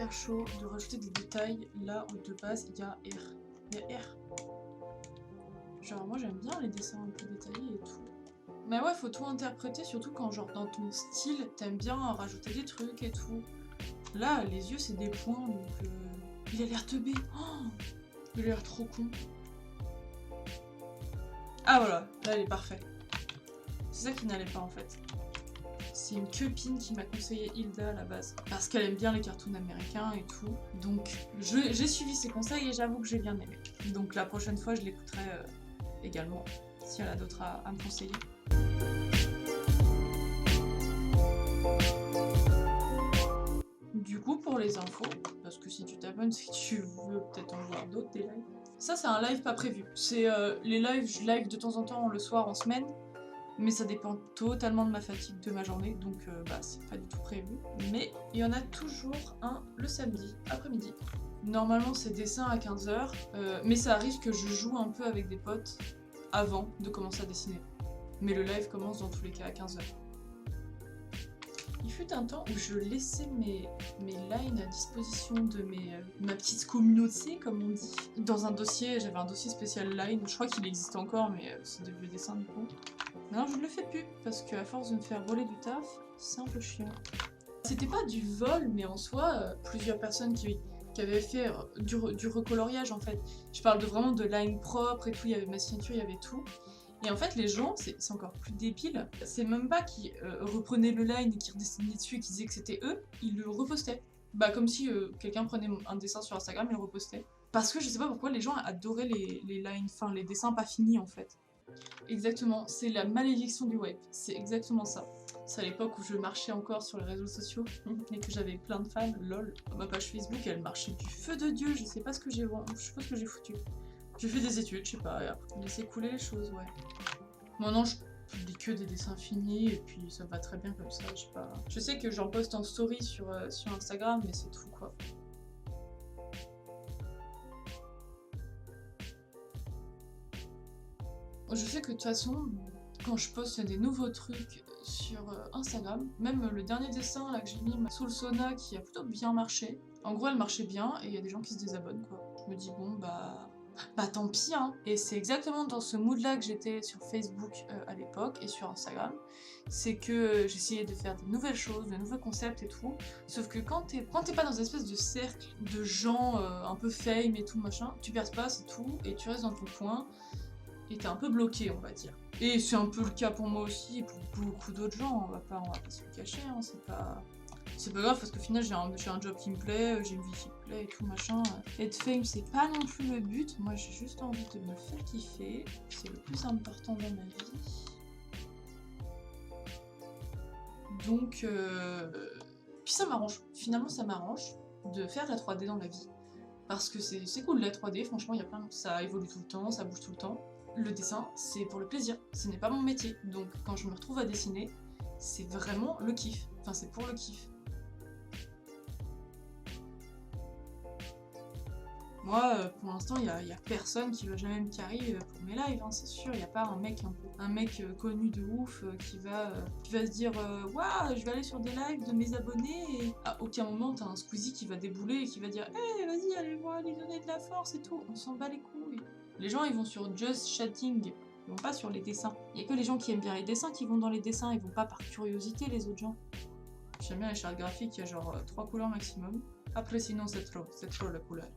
super chaud de rajouter des détails là où de base il y a R. Il y a R. Genre moi j'aime bien les dessins un peu détaillés et tout. Mais ouais, faut tout interpréter, surtout quand genre dans ton style, t'aimes bien rajouter des trucs et tout. Là, les yeux c'est des points, donc il a l'air teubé. Oh, il a l'air trop con. Ah voilà, là il est parfait. C'est ça qui n'allait pas en fait. C'est une copine qui m'a conseillé Hilda à la base, parce qu'elle aime bien les cartoons américains et tout. Donc j'ai suivi ses conseils et j'avoue que j'ai bien aimé. Donc la prochaine fois je l'écouterai également, si elle a d'autres à me conseiller. Du coup, pour les infos, parce que si tu t'abonnes, si tu veux peut-être en voir d'autres, des lives. Ça, c'est un live pas prévu. C'est les lives, je live de temps en temps le soir, en semaine. Mais ça dépend totalement de ma fatigue de ma journée, donc bah c'est pas du tout prévu. Mais il y en a toujours un le samedi, après-midi. Normalement, c'est dessin à 15h, mais ça arrive que je joue un peu avec des potes avant de commencer à dessiner. Mais le live commence dans tous les cas à 15h. Il fut un temps où je laissais mes lines à disposition de ma petite communauté, comme on dit. Dans un dossier, j'avais un dossier spécial line, je crois qu'il existe encore, mais c'est des vieux dessins du coup. Maintenant je ne le fais plus, parce qu'à force de me faire voler du taf, c'est un peu chiant. C'était pas du vol, mais en soi, plusieurs personnes qui avaient fait du recoloriage en fait. Je parle vraiment de line propre et tout, il y avait ma signature, il y avait tout. Et en fait, les gens, c'est encore plus débile, c'est même pas qu'ils reprenaient le line et qu'ils redessinaient dessus et qu'ils disaient que c'était eux, ils le repostaient. Bah comme si quelqu'un prenait un dessin sur Instagram et le repostait. Parce que je sais pas pourquoi les gens adoraient les lines, enfin les dessins pas finis en fait. Exactement, c'est la malédiction du web, c'est exactement ça. C'est à l'époque où je marchais encore sur les réseaux sociaux et que j'avais plein de fans, lol. Ma page Facebook, elle marchait du feu de Dieu, je sais pas ce que j'ai foutu. J'ai fait des études, je sais pas, et après laisser couler les choses, ouais. Maintenant, je publie que des dessins finis et puis ça va très bien comme ça, je sais pas. Je sais que j'en poste en story sur Instagram, mais c'est tout quoi. Je sais que de toute façon, quand je poste des nouveaux trucs sur Instagram, même le dernier dessin là, que j'ai mis sous le sauna qui a plutôt bien marché, en gros elle marchait bien et il y a des gens qui se désabonnent quoi. Je me dis bon bah tant pis hein. Et c'est exactement dans ce mood là que j'étais sur Facebook à l'époque et sur Instagram. C'est que j'essayais de faire de nouvelles choses, de nouveaux concepts et tout. Sauf que quand t'es pas dans une espèce de cercle de gens un peu fame et tout machin, tu perds pas, c'est tout, et tu restes dans ton coin. Et t'es un peu bloqué, on va dire. Et c'est un peu le cas pour moi aussi, et pour beaucoup d'autres gens, on va pas se le cacher, hein, c'est pas grave, parce qu'au final j'ai un job qui me plaît, j'ai une vie qui me plaît et tout machin. Être fame, c'est pas non plus le but, moi j'ai juste envie de me faire kiffer, c'est le plus important dans ma vie. Donc, puis ça m'arrange, finalement ça m'arrange de faire de la 3D dans la vie. Parce que c'est cool la 3D, franchement, ça évolue tout le temps, ça bouge tout le temps. Le dessin, c'est pour le plaisir, ce n'est pas mon métier. Donc quand je me retrouve à dessiner, c'est vraiment le kiff. Enfin, c'est pour le kiff. Moi, pour l'instant, il y a personne qui va jamais me carry pour mes lives, hein, c'est sûr. Il n'y a pas un mec connu de ouf qui va se dire waouh, je vais aller sur des lives de mes abonnés, et à aucun moment t'as un Squeezie qui va débouler et qui va dire hey, vas-y, allez voir, lui donner de la force et tout. On s'en bat les couilles. Les gens, ils vont sur Just Chatting, ils vont pas sur les dessins. Il y a que les gens qui aiment bien les dessins qui vont dans les dessins, ils vont pas par curiosité, les autres gens. J'aime bien les chartes graphiques, il y a genre 3 couleurs maximum. Après, sinon, c'est trop la couleur.